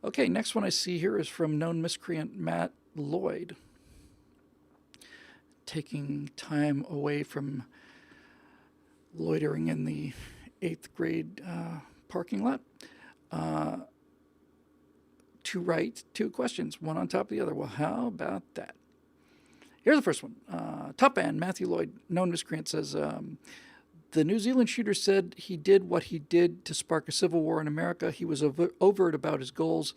Okay, next one I see here is from known miscreant Matt Lloyd, taking time away from loitering in the 8th grade parking lot to write 2 questions, one on top of the other. Well, how about that? Here's the first one. Top man Matthew Lloyd, known miscreant, says, the New Zealand shooter said he did what he did to spark a civil war in America. He was overt about his goals.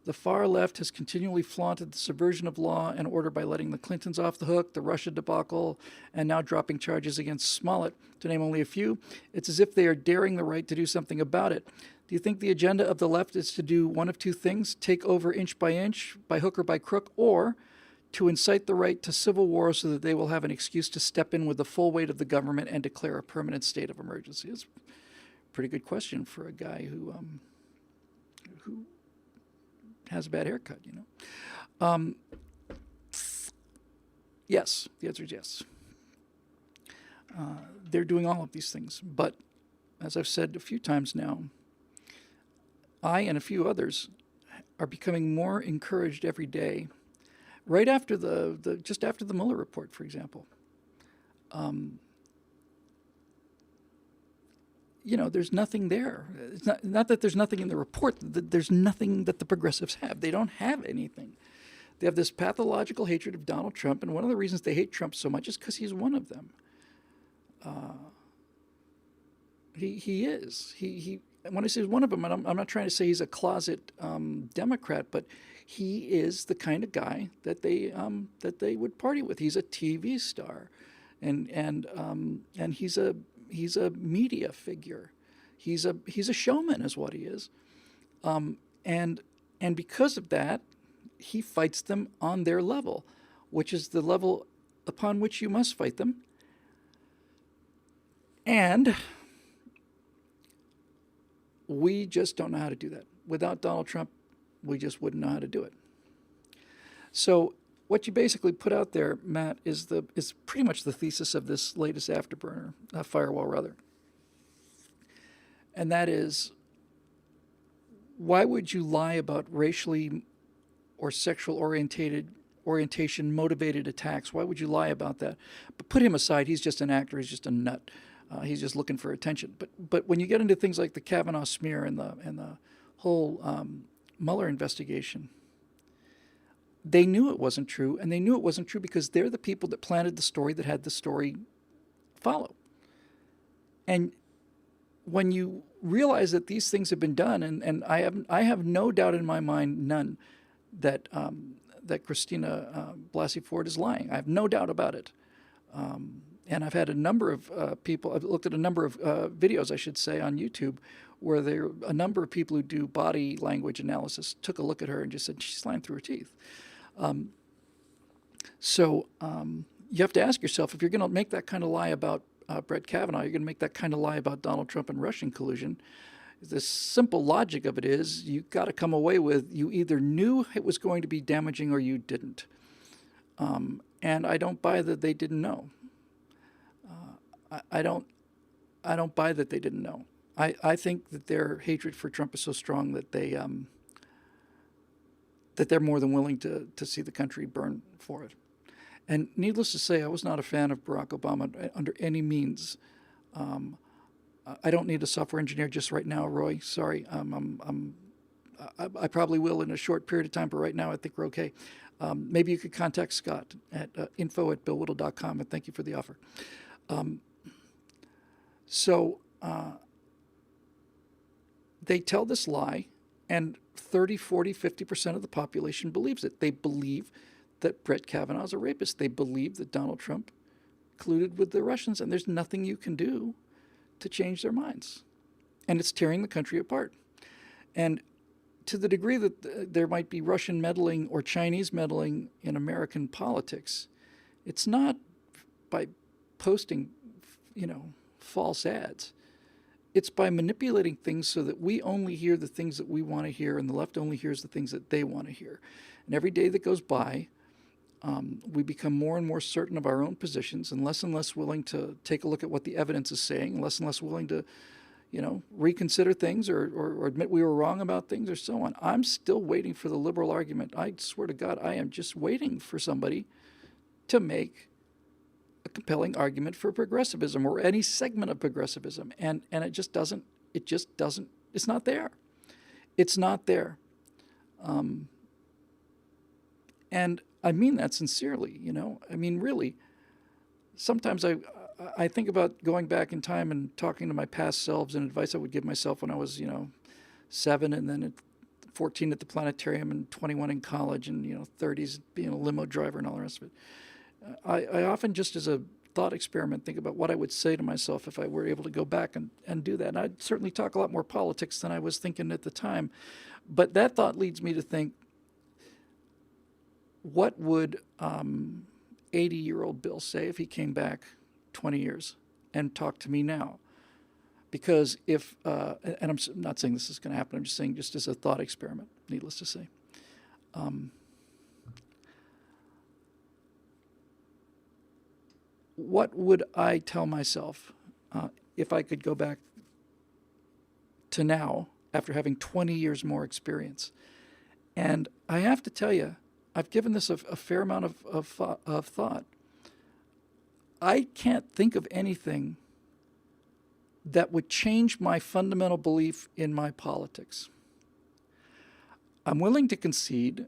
The far left has continually flaunted the subversion of law and order by letting the Clintons off the hook, the Russia debacle, and now dropping charges against Smollett, to name only a few. It's as if they are daring the right to do something about it. Do you think the agenda of the left is to do one of 2 things, take over inch, by hook or by crook, or to incite the right to civil war so that they will have an excuse to step in with the full weight of the government and declare a permanent state of emergency? It's a pretty good question for a guy who has a bad haircut, you know. Yes, the answer is yes. They're doing all of these things, but as I've said a few times now, I and a few others are becoming more encouraged every day. Right after just after the Mueller report, for example, there's nothing there. It's not that there's nothing in the report. There's nothing that the progressives have. They don't have anything. They have this pathological hatred of Donald Trump, and one of the reasons they hate Trump so much is because he's one of them. He is. He when I say one of them, and I'm not trying to say he's a closet Democrat, but he is the kind of guy that they would party with. He's a TV star, and he's a media figure. He's a showman, is what he is, and because of that, he fights them on their level, which is the level upon which you must fight them. And we just don't know how to do that. Without Donald Trump, we just wouldn't know how to do it. So what you basically put out there, Matt, is pretty much the thesis of this latest afterburner, firewall rather. And that is, why would you lie about racially or sexual orientation motivated attacks? Why would you lie about that? But put him aside. He's just an actor. He's just a nut. He's just looking for attention. But when you get into things like the Kavanaugh smear and the whole Mueller investigation, they knew it wasn't true, and they knew it wasn't true because they're the people that planted the story that had the story follow. And when you realize that these things have been done, and I have no doubt in my mind, none, that Christina Blasey Ford is lying. I have no doubt about it. And I've had a number of people, I've looked at a number of videos, I should say, on YouTube, where a number of people who do body language analysis took a look at her and just said, she's lying through her teeth. So you have to ask yourself, if you're going to make that kind of lie about Brett Kavanaugh, you're going to make that kind of lie about Donald Trump and Russian collusion. The simple logic of it is you've got to come away with you either knew it was going to be damaging or you didn't. And I don't buy that they didn't know. I don't buy that they didn't know. I think that their hatred for Trump is so strong that they're more than willing to see the country burn for it. And needless to say, I was not a fan of Barack Obama under any means. I don't need a software engineer just right now, Roy. Sorry, I probably will in a short period of time, but right now I think we're okay. Maybe you could contact Scott at info@billwhittle.com, and thank you for the offer. So they tell this lie, and 30, 40, 50% of the population believes it. They believe that Brett Kavanaugh is a rapist. They believe that Donald Trump colluded with the Russians, and there's nothing you can do to change their minds. And it's tearing the country apart. And to the degree that there might be Russian meddling or Chinese meddling in American politics, it's not by posting, false ads. It's by manipulating things so that we only hear the things that we want to hear and the left only hears the things that they want to hear. And every day that goes by, we become more and more certain of our own positions and less willing to take a look at what the evidence is saying, and less willing to, reconsider things or admit we were wrong about things or so on. I'm still waiting for the liberal argument. I swear to God, I am just waiting for somebody to make a compelling argument for progressivism or any segment of progressivism. And it's not there. It's not there. And I mean that sincerely, I mean, really. Sometimes I think about going back in time and talking to my past selves and advice I would give myself when I was, 7 and then at 14 at the planetarium and 21 in college and, 30s being a limo driver and all the rest of it. I often, just as a thought experiment, think about what I would say to myself if I were able to go back and do that. And I'd certainly talk a lot more politics than I was thinking at the time. But that thought leads me to think, what would 80-year-old Bill say if he came back 20 years and talked to me now? Because if, and I'm not saying this is going to happen, I'm just saying just as a thought experiment, needless to say. What would I tell myself if I could go back to now after having 20 years more experience? And I have to tell you, I've given this a fair amount of thought. I can't think of anything that would change my fundamental belief in my politics. I'm willing to concede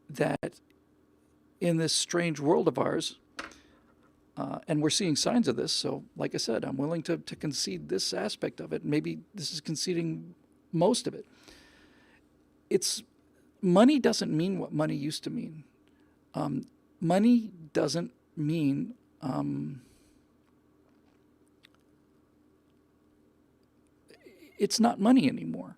that in this strange world of ours, and we're seeing signs of this, so like I said, I'm willing to concede this aspect of it. Maybe this is conceding most of it. Money doesn't mean what money used to mean. Money doesn't mean it's not money anymore.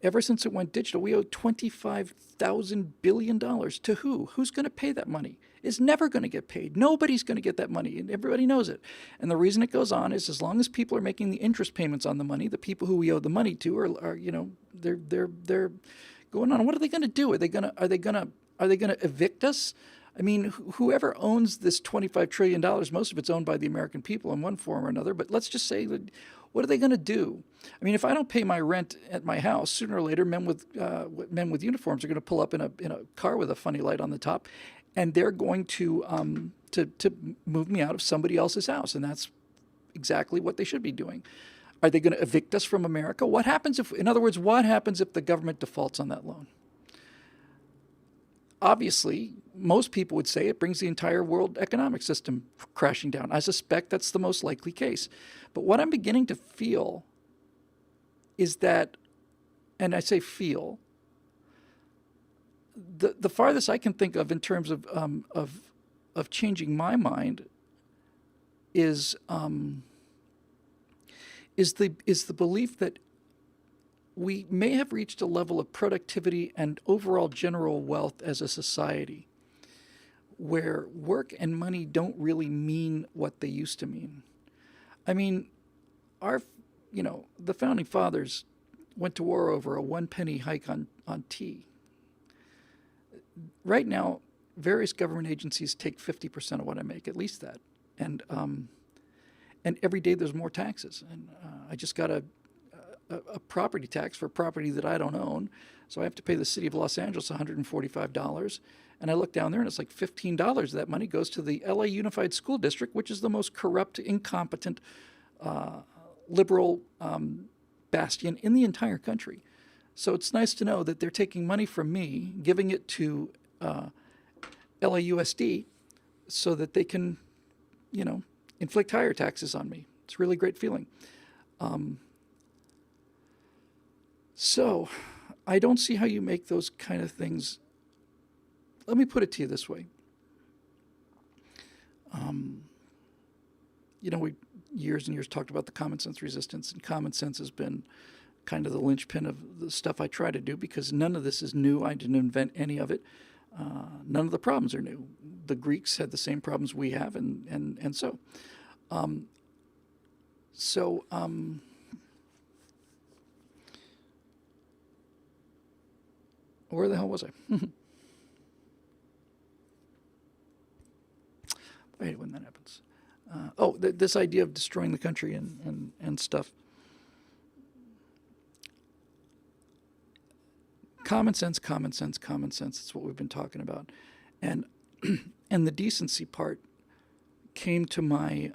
Ever since it went digital, we owe $25,000 billion to who? Who's going to pay that money? It's never going to get paid. Nobody's going to get that money, and everybody knows it. And the reason it goes on is as long as people are making the interest payments on the money, the people who we owe the money to are they're going on. What are they going to do? Are they going to evict us? I mean, whoever owns this $25 trillion, most of it's owned by the American people in one form or another. But let's just say that, what are they going to do? I mean, if I don't pay my rent at my house, sooner or later, men with uniforms are going to pull up in a car with a funny light on the top, and they're going to move me out of somebody else's house, and that's exactly what they should be doing. Are they going to evict us from America? What happens if the government defaults on that loan? Obviously, most people would say it brings the entire world economic system crashing down. I suspect that's the most likely case. But what I'm beginning to feel is that, and I say feel, the farthest I can think of in terms of changing my mind is the belief that we may have reached a level of productivity and overall general wealth as a society where work and money don't really mean what they used to mean. I mean, the founding fathers went to war over a 1 penny hike on tea. Right now, various government agencies take 50% of what I make, at least that. And every day there's more taxes. And I just got a property tax for property that I don't own. So I have to pay the city of Los Angeles $145. And I look down there and it's like $15 of that money goes to the LA Unified School District, which is the most corrupt, incompetent, liberal bastion in the entire country. So it's nice to know that they're taking money from me, giving it to LAUSD so that they can, inflict higher taxes on me. It's a really great feeling. So I don't see how you make those kind of things. Let me put it to you this way. We years and years talked about the common sense resistance, and common sense has been kind of the linchpin of the stuff I try to do because none of this is new. I didn't invent any of it. None of the problems are new. The Greeks had the same problems we have, and so. Where the hell was I? Wait, when that happens. This idea of destroying the country and stuff. Common sense, common sense, common sense. That's what we've been talking about. And and the decency part came to my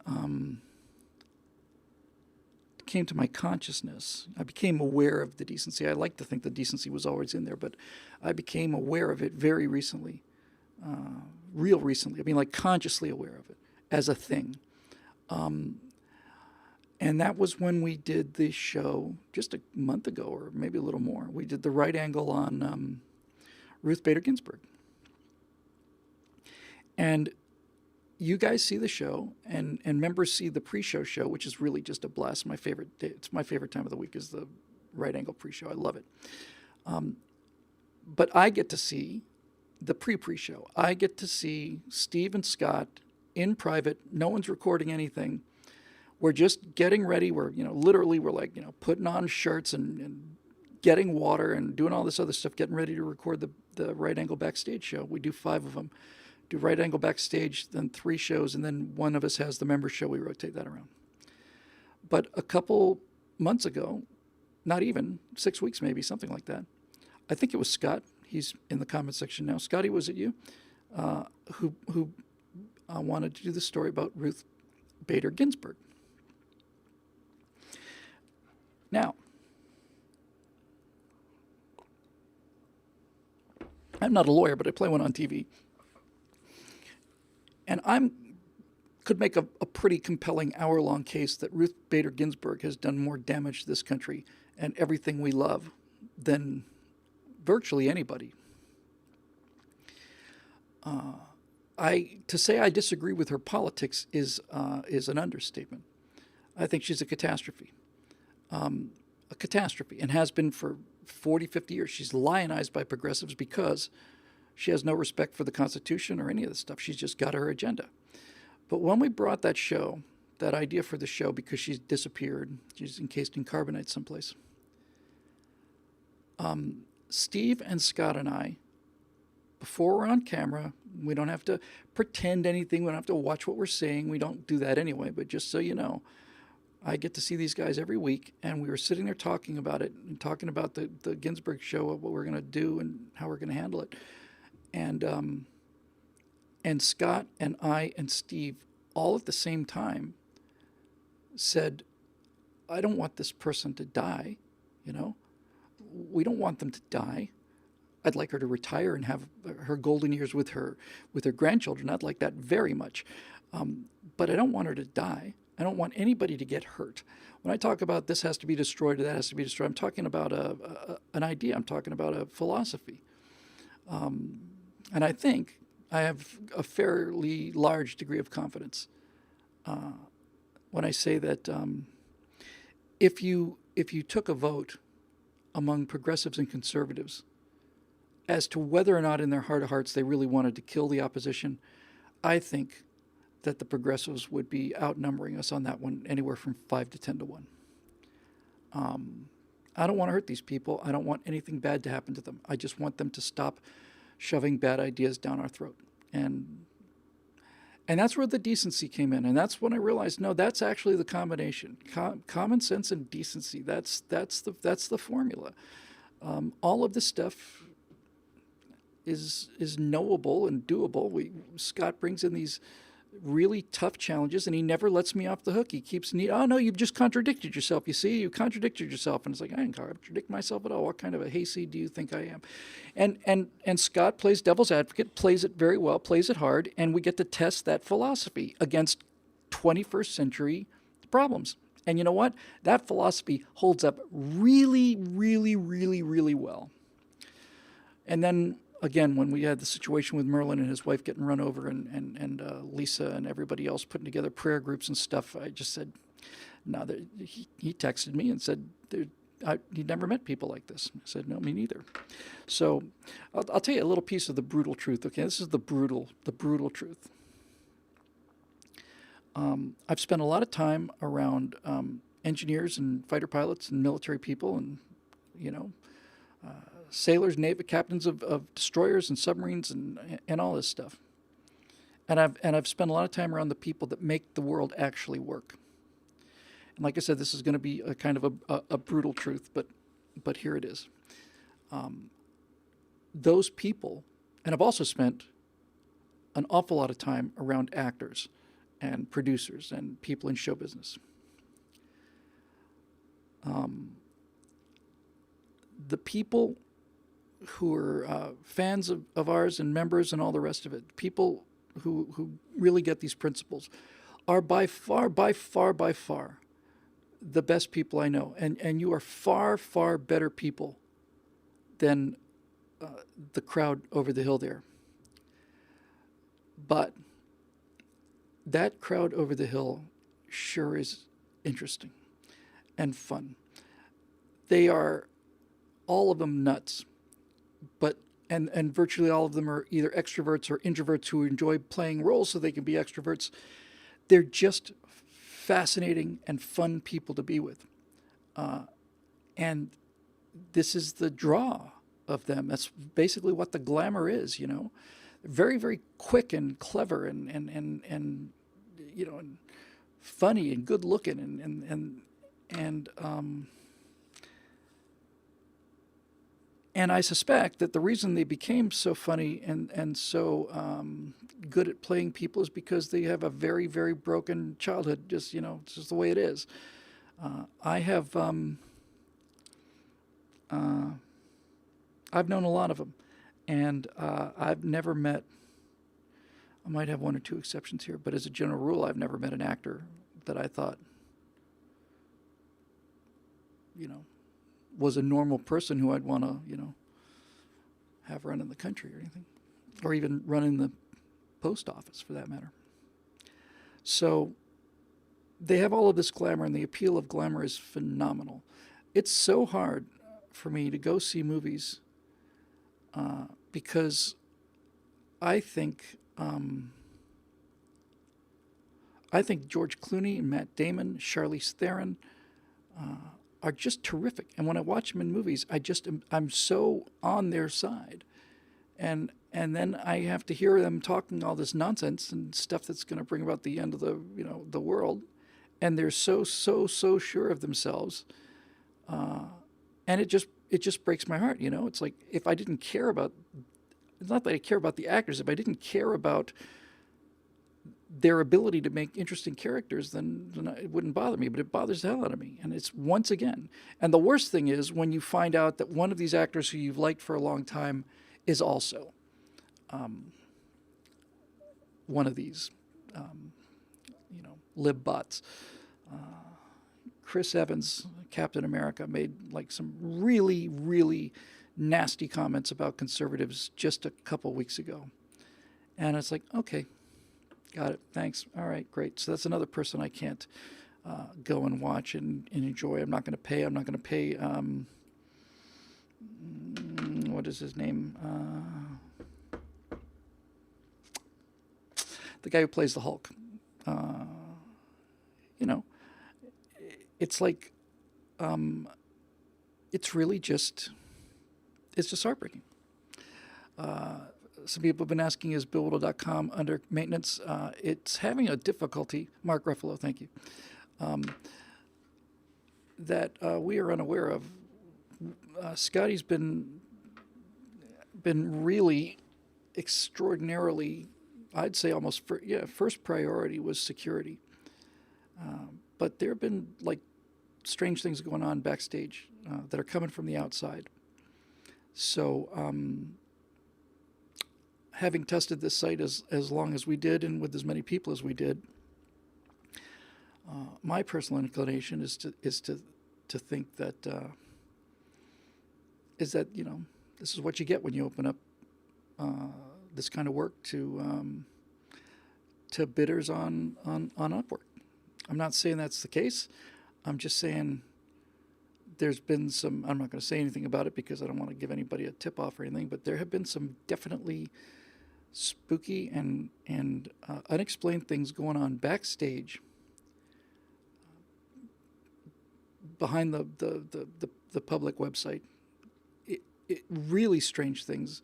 consciousness. I became aware of the decency. I like to think the decency was always in there, but I became aware of it very recently, real recently. I mean, like consciously aware of it as a thing. And that was when we did the show just a month ago, or maybe a little more. We did the right angle on Ruth Bader Ginsburg. And you guys see the show, and members see the pre-show show, which is really just a blast. My favorite day, it's my favorite time of the week is the right angle pre-show. I love it. But I get to see the pre-show. I get to see Steve and Scott in private. No one's recording anything. We're just getting ready. We're, literally we're like, putting on shirts and getting water and doing all this other stuff, getting ready to record the right angle backstage show. We do 5 of them. Do right angle backstage, then 3 shows, and then one of us has the member show. We rotate that around. But a couple months ago, not even 6 weeks, maybe something like that, I think it was Scott. He's in the comment section now. Scotty, was it you who wanted to do the story about Ruth Bader Ginsburg? Now, I'm not a lawyer, but I play one on TV. And could make a pretty compelling hour-long case that Ruth Bader Ginsburg has done more damage to this country and everything we love than virtually anybody. To say I disagree with her politics is an understatement. I think she's a catastrophe. And has been for 40, 50 years. She's lionized by progressives because she has no respect for the Constitution or any of this stuff. She's just got her agenda. But when we brought that idea for the show, because she's disappeared, she's encased in carbonite someplace, Steve and Scott and I, before we're on camera, we don't have to pretend anything. We don't have to watch what we're saying. We don't do that anyway. But just so you know, I get to see these guys every week, and we were sitting there talking about it and talking about the Ginsburg show, of what we're going to do and how we're going to handle it. And Scott and I and Steve, all at the same time, said, I don't want this person to die, We don't want them to die. I'd like her to retire and have her golden years with her grandchildren. I'd like that very much. But I don't want her to die. I don't want anybody to get hurt. When I talk about this has to be destroyed or that has to be destroyed, I'm talking about an idea. I'm talking about a philosophy. And I think I have a fairly large degree of confidence when I say that if you took a vote among progressives and conservatives as to whether or not in their heart of hearts they really wanted to kill the opposition, I think that the progressives would be outnumbering us on that one anywhere from 5 to 10 to 1. I don't want to hurt these people. I don't want anything bad to happen to them. I just want them to stop shoving bad ideas down our throat. And that's where the decency came in. And that's when I realized, no, that's actually the combination. Common sense and decency. That's the formula. All of this stuff is knowable and doable. Scott brings in these really tough challenges, and he never lets me off the hook. He keeps oh no, you've just contradicted yourself. You see, you contradicted yourself. And it's like, I didn't contradict myself at all. What kind of a hayseed do you think I am? And Scott plays devil's advocate, plays it very well, plays it hard, and we get to test that philosophy against 21st century problems. And you know what? That philosophy holds up really, really, really, really well. And then again, when we had the situation with Merlin and his wife getting run over, and Lisa and everybody else putting together prayer groups and stuff, I just said, no. He texted me and said he'd never met people like this. I said, no, me neither. So I'll tell you a little piece of the brutal truth. Okay, this is the brutal truth. I've spent a lot of time around engineers and fighter pilots and military people, and sailors, Navy captains of destroyers and submarines and all this stuff. And I've spent a lot of time around the people that make the world actually work. And like I said, this is going to be a kind of a brutal truth, but here it is. those people, and I've also spent an awful lot of time around actors and producers and people in show business. The people who are fans of ours and members and all the rest of it, people who really get these principles, are by far the best people I know. And you are far, far better people than the crowd over the hill there. But that crowd over the hill sure is interesting and fun. They are, all of them, nuts, but and virtually all of them are either extroverts or introverts who enjoy playing roles so they can be extroverts. They're just fascinating and fun people to be with. And this is the draw of them. That's basically what the glamour is, you know. Very, very quick and clever and you know, and funny and good looking and I suspect that the reason they became so funny and so good at playing people is because they have a very, very broken childhood. Just, you know, it's just the way it is. I've known a lot of them, and I've never met, I might have one or two exceptions here, but as a general rule, I've never met an actor that I thought, you know, was a normal person who I'd want to, you know, have run in the country or anything, or even run in the post office for that matter. So they have all of this glamour, and the appeal of glamour is phenomenal. It's so hard for me to go see movies because I think George Clooney and Matt Damon, Charlize Theron are just terrific. And when I watch them in movies, I'm so on their side. And then I have to hear them talking all this nonsense and stuff that's going to bring about the end of the, you know, the world. And they're so sure of themselves. And it just breaks my heart, you know. It's like, if I didn't care about, it's not that I care about the actors, if I didn't care about their ability to make interesting characters, then it wouldn't bother me, but it bothers the hell out of me. And it's once again. And the worst thing is when you find out that one of these actors who you've liked for a long time is also one of these, you know, lib-bots. Chris Evans, Captain America, made like some really, really nasty comments about conservatives just a couple weeks ago. And it's like, okay, got it. Thanks. All right, great. So that's another person I can't go and watch and enjoy. I'm not going to pay. What is his name? The guy who plays the Hulk. You know, it's like, it's really just, it's just heartbreaking. Some people have been asking, is BillWhittle.com under maintenance? It's having a difficulty. Mark Ruffalo, thank you. That we are unaware of. Scotty's been really extraordinarily, I'd say almost, first priority was security. But there have been like strange things going on backstage that are coming from the outside. So having tested this site as long as we did and with as many people as we did, my personal inclination is to think that you know, this is what you get when you open up this kind of work to bidders on Upwork. I'm not saying that's the case. I'm just saying there's been some, I'm not going to say anything about it because I don't want to give anybody a tip off or anything, but there have been some definitely spooky and unexplained things going on backstage behind the public website. It really strange things.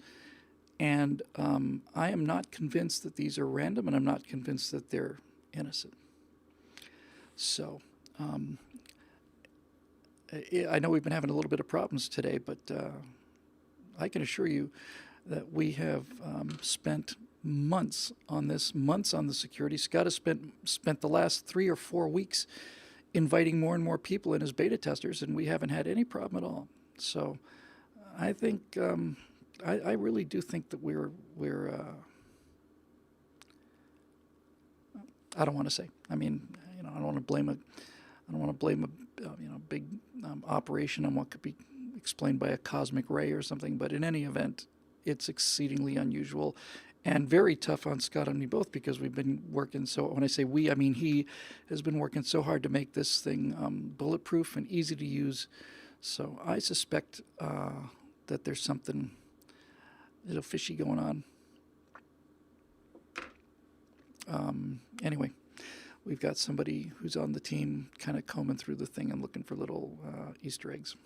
And I am not convinced that these are random, and I'm not convinced that they're innocent. So I know we've been having a little bit of problems today, but I can assure you that we have spent months on this, months on the security. Scott has spent the last 3 or 4 weeks inviting more and more people in as beta testers, and we haven't had any problem at all. So I think I really do think that we're I don't want to say. I mean, I don't want to blame a big operation on what could be explained by a cosmic ray or something. But in any event, it's exceedingly unusual and very tough on Scott and me both, because we've been working so. When I say we, I mean he has been working so hard to make this thing bulletproof and easy to use. So I suspect that there's something a little fishy going on. Anyway, we've got somebody who's on the team kind of combing through the thing and looking for little Easter eggs.